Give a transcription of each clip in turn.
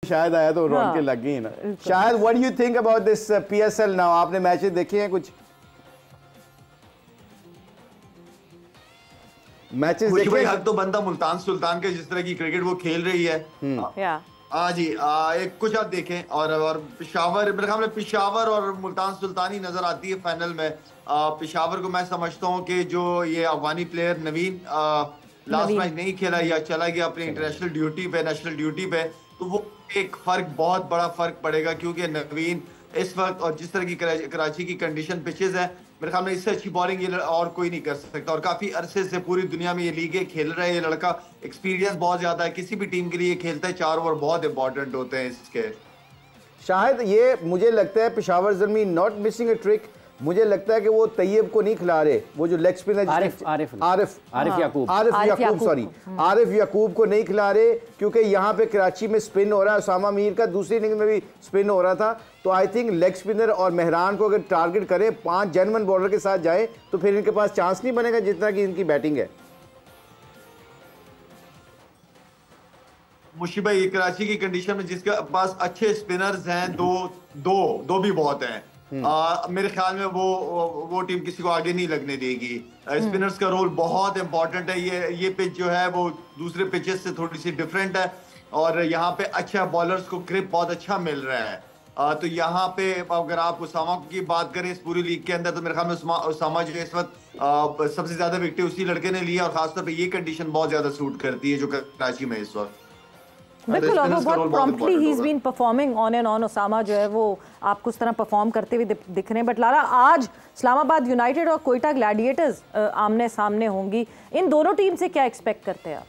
शायद आया तो रौनकें लग गई ना। शायद what do you think about this PSL now? आपने मैचेस देखे हैं कुछ? मैचेस देखे? हक तो बनता मुल्तान सुल्तान के, जिस तरह की क्रिकेट वो खेल रही है। हाँ जी, एक कुछ आप देखें और पिशावर, मेरे ख्याल में पिशावर और मुल्तान सुल्तान ही नजर आती है फाइनल में। पिशावर को मैं समझता हूँ कि जो ये अफगानी प्लेयर नवीन लास्ट मैच नहीं खेला या चला गया अपनी इंटरनेशनल ड्यूटी पे, नेशनल ड्यूटी पे, तो वो एक फर्क, बहुत बड़ा फर्क पड़ेगा, क्योंकि नवीन इस वक्त और जिस तरह की कराची की कंडीशन पिचेस है, मेरे ख्याल में इससे अच्छी बॉलिंग ये और कोई नहीं कर सकता। और काफी अरसे से पूरी दुनिया में ये लीगें खेल रहा है ये लड़का, एक्सपीरियंस बहुत ज्यादा है, किसी भी टीम के लिए खेलता है। 4 ओवर बहुत इंपॉर्टेंट होते हैं इसके। शायद ये मुझे लगता है Peshawar Zalmi not missing a trick. मुझे लगता है कि वो तैयब को नहीं खिला रहे, वो जो लेग स्पिनर आरिफ याकूब को नहीं खिला रहे, क्योंकि यहाँ पे कराची में स्पिन हो रहा है। उसामा मीर का दूसरी इनिंग में भी स्पिन हो रहा था। तो आई थिंक लेग स्पिनर और मेहरान को अगर टारगेट करें, 5 जेन्युइन बॉलर के साथ जाए, तो फिर इनके पास चांस नहीं बनेगा जितना कि इनकी बैटिंग है। मुशी भाई, कराची की कंडीशन में जिसके पास अच्छे स्पिनर्स हैं, दो भी बहुत हैं। मेरे ख्याल में वो टीम किसी को आगे नहीं लगने देगी। स्पिनर्स का रोल बहुत इंपॉर्टेंट है। ये पिच जो है वो दूसरे पिचेस से थोड़ी सी डिफरेंट है, और यहाँ पे अच्छा बॉलर्स को ग्रिप बहुत अच्छा मिल रहा है। तो यहाँ पे अगर आप उसामा की बात करें इस पूरी लीग के अंदर, तो मेरे ख्याल में उसामा जो इस वक्त सबसे ज्यादा विकेट उसी लड़के ने लिया, और खासतौर पर ये कंडीशन बहुत ज्यादा सूट करती है जो कराची में इस वक्त। बिल्कुल, और वो बहुत प्रॉम्प्टली ही is been performing on and on. Usama जो है वो आपको उस तरह परफॉर्म करते हुए दिख रहे हैं। बट लारा, आज इस्लामाबाद यूनाइटेड और कोयटा ग्लैडिएटर्स आमने सामने होंगी। इन दोनों टीम से क्या एक्सपेक्ट करते हैं आप?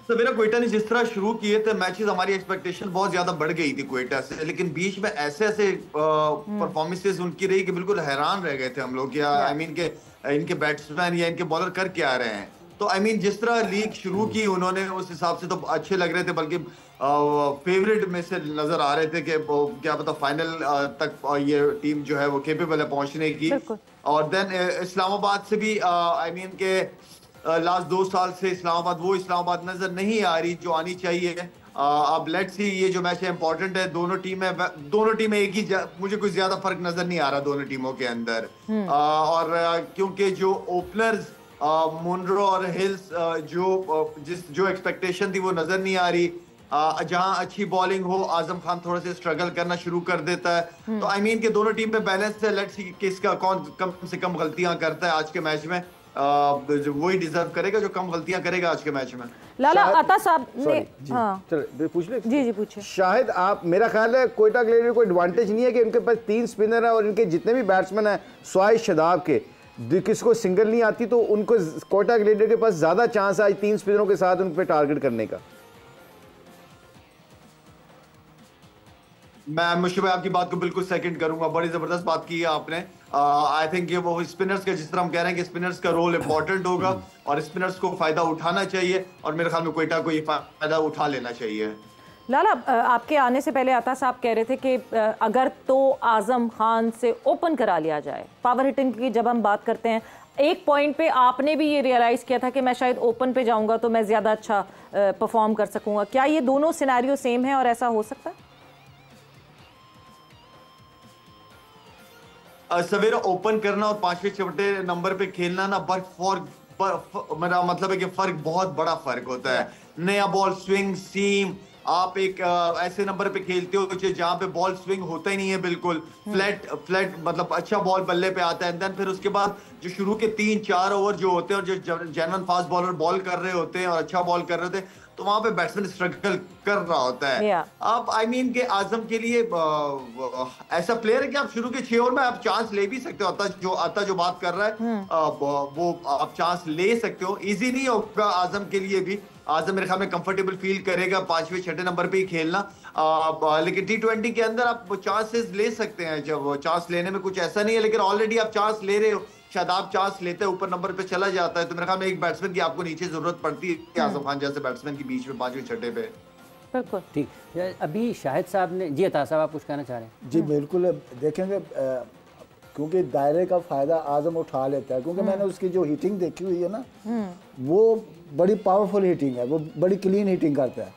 सवेरा, कोयटा ने जिस तरह शुरू किए थे मैचेस, हमारी एक्सपेक्टेशन बहुत ज्यादा बढ़ गई थी कोयटा से, लेकिन बीच में ऐसे परफॉर्मेंसेस उनकी रही कि बिल्कुल हैरान रह गए थे हम लोग। या आई मीन के इनके बैट्समैन या इनके बॉलर कर क्या रहे हैं। तो आई मीन जिस तरह लीग शुरू की उन्होंने, उस हिसाब से तो अच्छे लग रहे थे, बल्कि फेवरेट में से नजर आ रहे थे कि क्या पता फाइनल तक ये टीम जो है वो केपेबल है पहुंचने की। और देन इस्लामाबाद से भी आई मीन के लास्ट 2 साल से इस्लामाबाद वो इस्लामाबाद नजर नहीं आ रही जो आनी चाहिए। अब लेट्स सी, ये जो मैच है इंपॉर्टेंट है। दोनों टीमें एक ही, मुझे कोई ज्यादा फर्क नजर नहीं आ रहा दोनों टीमों के अंदर। और क्योंकि जो ओपनर्स मुनरो और हिल्स, जो एक्सपेक्टेशन थी वो नजर नहीं आ रही। जहां अच्छी बॉलिंग हो, आजम खान थोड़ा सा स्ट्रगल करना शुरू कर देता है। तो आई मीन के दोनों टीम में बैलेंस है। लेट्स सी किसका कौन कम से कम गलतियां करता है आज के मैच में। वही डिजर्व करेगा जो कम गलतियां करेगा आज के मैच में। लाला, अता साहब ने पूछ ले। जी पूछे। शायद आप, मेरा ख्याल है कोयटा ग्लैडिएटर को एडवांटेज नहीं है कि उनके पास 3 स्पिनर है, और इनके जितने भी बैट्समैन हैं स्वाइस शदाब के, किसको सिंगल नहीं आती, तो उनको कोयटा ग्लैडिएटर के पास ज्यादा चांस है आज 3 स्पिनरों के साथ उन पर टारगेट करने का। मैं मुश्किल भाई आपकी बात को बिल्कुल सेकंड करूंगा। बड़ी जबरदस्त बात की है आपने। आई थिंक ये वो स्पिनर्स का, जिस तरह हम कह रहे हैं कि स्पिनर्स का रोल इंपॉर्टेंट होगा और स्पिनर्स को फायदा उठाना चाहिए, और मेरे ख्याल में कोयटा को ये फायदा उठा लेना चाहिए। लाला, आपके आने से पहले अता साहब कह रहे थे कि अगर तो आजम खान से ओपन करा लिया जाए, पावर हिटिंग की जब हम बात करते हैं, एक पॉइंट पे आपने भी ये रियलाइज किया था कि मैं शायद ओपन पे जाऊंगा तो मैं ज्यादा अच्छा परफॉर्म कर सकूंगा। क्या ये दोनों सिनेरियो सेम है और ऐसा हो सकता है? सवेरा ओपन करना और 5वें 6वें नंबर पे खेलना ना, मेरा मतलब है कि फर्क, बहुत बड़ा फर्क होता है। नया बॉल स्विंग सीम, आप एक ऐसे नंबर पे खेलते हो जहां पे बॉल स्विंग होता ही नहीं है, बिल्कुल फ्लैट मतलब अच्छा बॉल बल्ले पे आता है। देन फिर उसके बाद जो शुरू के 3-4 ओवर जो होते हैं, और जो जेन्युइन फास्ट बॉलर बॉल कर रहे होते हैं और अच्छा बॉल कर रहे होते हैं, तो वहां पे बैट्समैन स्ट्रगल कर रहा होता है। अब आई मीन के आजम के लिए ऐसा प्लेयर है कि आप शुरू के 6 ओवर में आप चांस ले भी सकते हो। आता जो बात कर रहा है वो आप चांस ले सकते हो। इजी नहीं होगा आजम के लिए भी। आजम मेरे ख्याल में कंफर्टेबल फील करेगा 5वें 6वें नंबर पे ही खेलना। लेकिन T20 के अंदर आप चांसेस ले सकते हैं। जब चांस लेने में कुछ ऐसा नहीं है, लेकिन ऑलरेडी आप चांस ले रहे हो, शादाब चांस लेते हैं, ऊपर नंबर पे चला जाता है, तो मेरे ख्याल में एक बैट्समैन की आपको नीचे जरूरत पड़ती है, आजम खान जैसे बैट्समैन की बीच में 5वें 6वें पे। बिल्कुल ठीक। अभी शाहिद साहब ने, जी अता साहब आप कुछ कहना चाह रहे हैं? जी बिल्कुल, देखेंगे क्योंकि दायरे का फ़ायदा आज़म उठा लेता है, क्योंकि मैंने उसकी जो हीटिंग देखी हुई है ना, वो बड़ी पावरफुल हीटिंग है, वो बड़ी क्लीन हीटिंग करता है।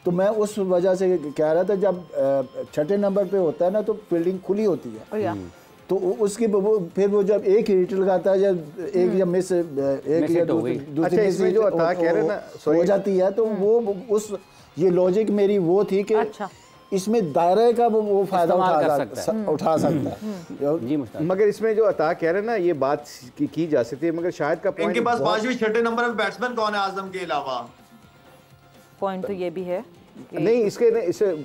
तो मैं उस वजह से कह रहा था, जब छठे नंबर पे होता है ना तो फील्डिंग खुली होती है, तो उसकी फिर वो जब एक हिट लगाता है, जब एक या मिस एक या दूसरी इसमें जो अता कह रहे हैं ना हो जाती है, तो वो उस ये लॉजिक मेरी वो थी कि इसमें दायरे का वो फायदा उठा सकता है जी। मगर इसमें जो अता कह रहे हैं ना, ये बात की जा सकती है, मगर शायद का इनके पास 5वें छठे नंबर पे बैट्समैन कौन है आजम के अलावा? पॉइंट तो ये भी है नहीं, इसके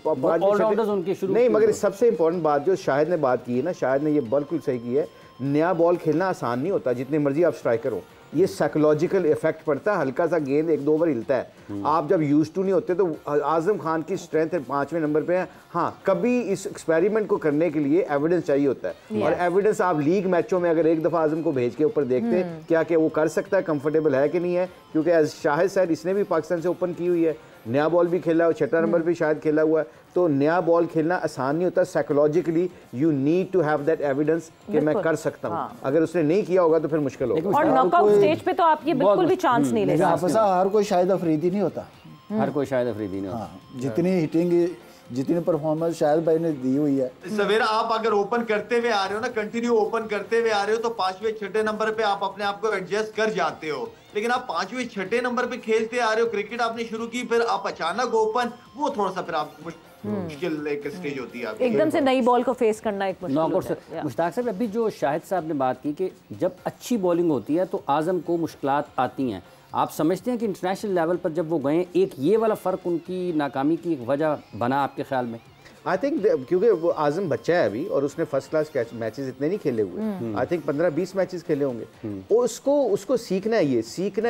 ऑलराउंडर्स उनके शुरू नहीं, मगर सबसे इंपॉर्टेंट बात जो शाहिद ने बात की है ना, शाहिद ने ये बिल्कुल सही की है। नया बॉल खेलना आसान नहीं होता, जितने मर्जी आप स्ट्राइकर हो, ये साइकोलॉजिकल इफेक्ट पड़ता है। हल्का सा गेंद 1-2 ओवर हिलता है, आप जब यूज टू नहीं होते। तो आजम खान की स्ट्रेंथ 5वें नंबर पे है। हाँ, कभी इस एक्सपेरिमेंट को करने के लिए एविडेंस चाहिए होता है, और एविडेंस आप लीग मैचों में अगर एक दफ़ा आजम को भेज के ऊपर देखते क्या वो कर सकता है, कंफर्टेबल है कि नहीं है। क्योंकि एज शाहिद साहब, इसने भी पाकिस्तान से ओपन की हुई है, नया बॉल भी खेला है, 6 नंबर पे शायद खेला हुआ है। तो नया बॉल खेलना आसान नहीं होता, psychologically you need to have that evidence कि मैं कर सकता हूँ। अगर उसने नहीं किया होगा तो फिर मुश्किल होगा। और नॉकआउट स्टेज पे तो आप ये बिल्कुल भी चांस नहीं ले सकते। हर कोई शाहिद अफरीदी नहीं होता, हर कोई शाहिद अफरीदी नहीं होता। जितनी हिटिंग, जितनी परफॉर्मेंस शाहिद भाई ने दी हुई है। सवेरा आप अगर ओपन करते हुए आ रहे हो ना, कंटिन्यू ओपन करते हुए आ रहे हो, तो 5वें छठे नंबर पे आप अपने आप को एडजस्ट कर जाते हो। लेकिन आप 5वें छठे नंबर पे खेलते आ रहे हो, क्रिकेट आपने शुरू की, फिर आप अचानक ओपन, वो थोड़ा सा फिर आप मुश्किल एक स्टेज होती है, एकदम से नई बॉल को फेस करना एक मुश्किल। मुश्ताक साहब, अभी जो शाहिद साहब ने बात की कि जब अच्छी बॉलिंग होती है तो आजम को मुश्किलात आती हैं, आप समझते हैं कि इंटरनेशनल लेवल पर जब वो गए, एक ये वाला फ़र्क उनकी नाकामी की एक वजह बना आपके ख्याल में? आई थिंक क्योंकि वो आजम बच्चा है अभी, और उसने फर्स्ट क्लास मैचेस इतने नहीं खेले हुए। आई थिंक 15-20 मैचेस खेले होंगे। उसको सीखना है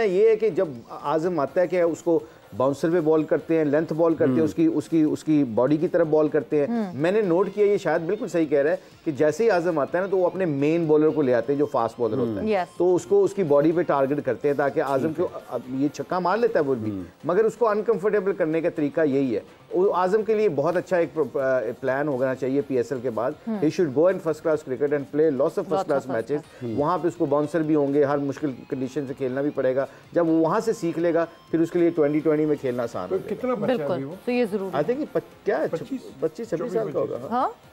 ये कि जब आजम आता है कि उसको बाउंसर पे बॉल करते हैं, लेंथ बॉल करते हैं, उसकी बॉडी की तरफ बॉल करते हैं। मैंने नोट किया, ये शायद बिल्कुल सही कह रहा है कि जैसे ही आजम आता है ना, तो वो अपने मेन बॉलर को ले आते हैं जो फास्ट बॉलर होता है, तो उसको उसकी बॉडी पे टारगेट करते हैं ताकि आजम को, ये छक्का मार लेता है वो भी, मगर उसको अनकंफर्टेबल करने का तरीका यही है। आजम के लिए बहुत अच्छा एक प्लान होना चाहिए PSL के बाद। He should go in first class cricket and play lots of first class matches. वहाँ पे उसको बाउंसर भी होंगे, हर मुश्किल कंडीशन से खेलना भी पड़ेगा। जब वो वहाँ से सीख लेगा, फिर उसके लिए 2020 में खेलना आसान होगा। कितना बच्चा है वो? तो ये जरूर आई थिंक क्या है, 25-26 साल का होगा।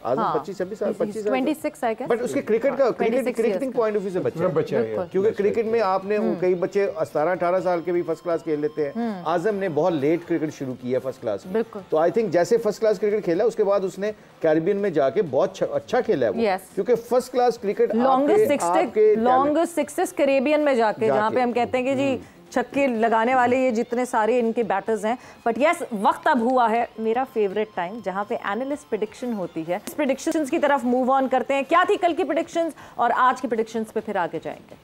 आजम 25-26 साल, 26 आई गेस। बट उसके क्रिकेटिंग पॉइंट ऑफ व्यू से बच्चा है, क्योंकि क्रिकेट में आपने कई बच्चे 17-18 साल के भी फर्स्ट क्लास खेल लेते हैं। आजम ने बहुत लेट क्रिकेट शुरू की है फर्स्ट क्लास में, तो आई थिंक जैसे फर्स्ट क्लास क्रिकेट खेला, उसके बाद उसने कैरिबियन में जाके बहुत अच्छा खेला है वो, क्योंकि first class cricket longest sixes Caribbean में जाके, जहाँ पे हम कहते हैं कि जी छक्के लगाने वाले ये जितने सारे इनके बैटर्स हैं। बट यस, वक्त अब हुआ है मेरा फेवरेट टाइम, जहां पे एनालिस्ट प्रेडिक्शन होती है। इस प्रेडिक्शंस की तरफ मूव ऑन करते हैं। क्या थी कल की प्रेडिक्शंस, और आज की प्रेडिक्शंस पे फिर आगे जाएंगे।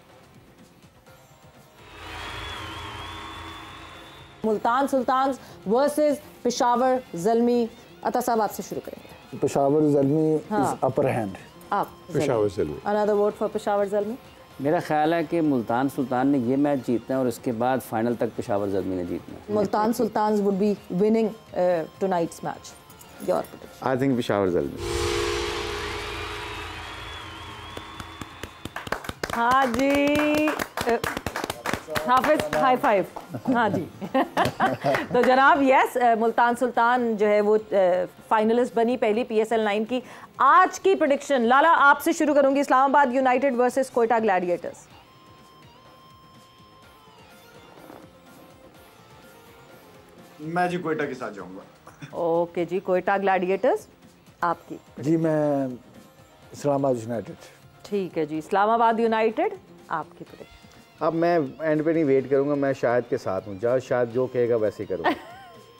Multan Sultans versus Peshawar Zalmi. अता साहब आपसे शुरू करेंगे। Peshawar Zalmi is upper hand. आप Peshawar Zalmi. Another vote for Peshawar Zalmi. मेरा ख्याल है कि मुल्तान सुल्तान ने ये मैच जीतना है और उसके बाद फाइनल तक पेशावर ज़ल्मी ने जीतना है। Multan Sultans would be winning tonight's match. Your prediction? I think Peshawar Zalmi. हाँ जी, हाफिज हाई फाइव। हाँ जी। तो जनाब यस, मुल्तान सुल्तान जो है वो फाइनलिस्ट बनी पहली PSL 9 की। आज की प्रेडिक्शन लाला आपसे शुरू करूंगी। Islamabad United versus Quetta Gladiators. मैं जी कोयटा के साथ जाऊंगा। ओके जी, कोयटा ग्लैडिएटर्स। आपकी? जी मैं इस्लामाबाद यूनाइटेड। ठीक है जी, इस्लामाबाद यूनाइटेड। आपकी प्रेडिक्शन? अब मैं एंड पे नहीं वेट करूंगा, मैं शाहिद के साथ हूँ, जहाँ शायद जो कहेगा वैसे ही करूँगा।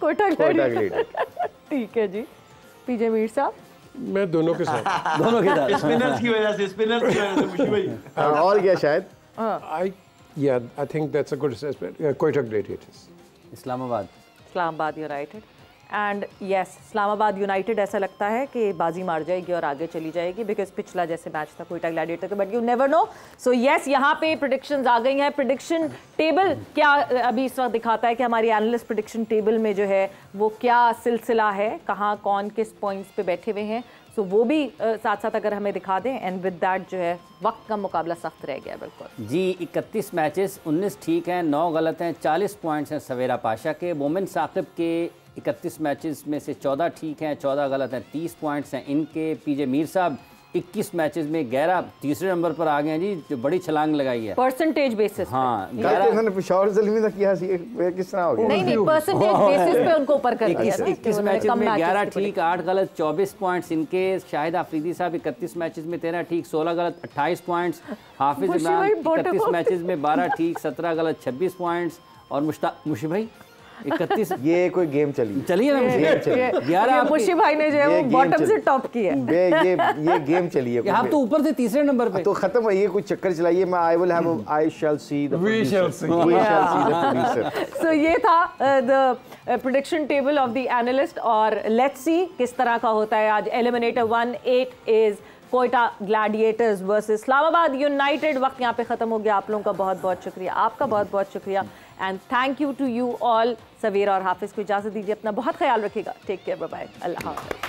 कोयटा ग्लैडिएटर। ठीक है जी। पीजे मीर साहब? मैं दोनों के साथ। दोनों के साथ। स्पिनर्स की वजह से मुशी भाई। और क्या शायद? I think that's a good assessment. Quite a Gladiators. Islamabad United. And yes, Islamabad United ऐसा लगता है कि बाजी मार जाएगी और आगे चली जाएगी, बिकॉज पिछला जैसे मैच था कोयटा ग्लैडिएटर का, but you never know. So yes, यहाँ पे प्रेडिक्शंस आ गई हैं। प्रेडिक्शन टेबल क्या अभी इस वक्त दिखाता है कि हमारी एनालिस्ट प्रेडिक्शन टेबल में जो है वो क्या सिलसिला है, कहाँ कौन किस पॉइंट्स पे बैठे हुए हैं। सो वो भी साथ साथ अगर हमें दिखा दें, एंड विद दैट जो है वक्त का मुकाबला सख्त रह गया बिल्कुल जी। 31 मैचेस, 19 ठीक हैं, 9 गलत हैं, 40 पॉइंट्स हैं सवेरा पाशा के। मोमिन साकिब के 31 मैचेस में से 14 ठीक हैं, 14 गलत हैं, 30 पॉइंट्स हैं इनके। पीजे मीर साहब 21 मैचेस में 11 तीसरे नंबर पर आ गए हैं जी, जो बड़ी छलांग लगाई है परसेंटेज बेसिस। हाँ, इन्होंने पेशावर ज़ल्मी तक किया किस तरह हो गया? नहीं परसेंटेज बेसिस पे उनको ऊपर कर दिया। 21 मैचेस में 11 ठीक, 8 गलत, 24 पॉइंट्स इनके। शाहिद आफरीदी साहब 31 मैचेस में 13 ठीक, 16 गलत, 28 पॉइंट्स। हाफिज इमरान 31 मैचेस में 12 ठीक, 17 गलत, 26 पॉइंट्स। और मुशी भाई 31 ये कोई गेम चली ना मुशी भाई ने जो है वो बॉटम से टॉप किया। ये गेम चली है। आप तो ऊपर थे तीसरे नंबर पे, तो खत्म है ये, कोई चक्कर चलाइए। मैं आई शैल सी द प्रोड्यूसर। सो ये था the prediction table of the analyst, और लेट्स सी किस तरह का होता है आज। Eliminator 1 8 is Quetta Gladiators versus Islamabad United. वक्त यहाँ पे खत्म हो गया। आप लोगों का बहुत बहुत शुक्रिया, आपका बहुत बहुत शुक्रिया, and thank you to you all. Savera और हाफिज को इजाजत दीजिए, अपना बहुत ख्याल रखिएगा। टेक केयर, बाय बाय, अल्लाह हाफ़िज़।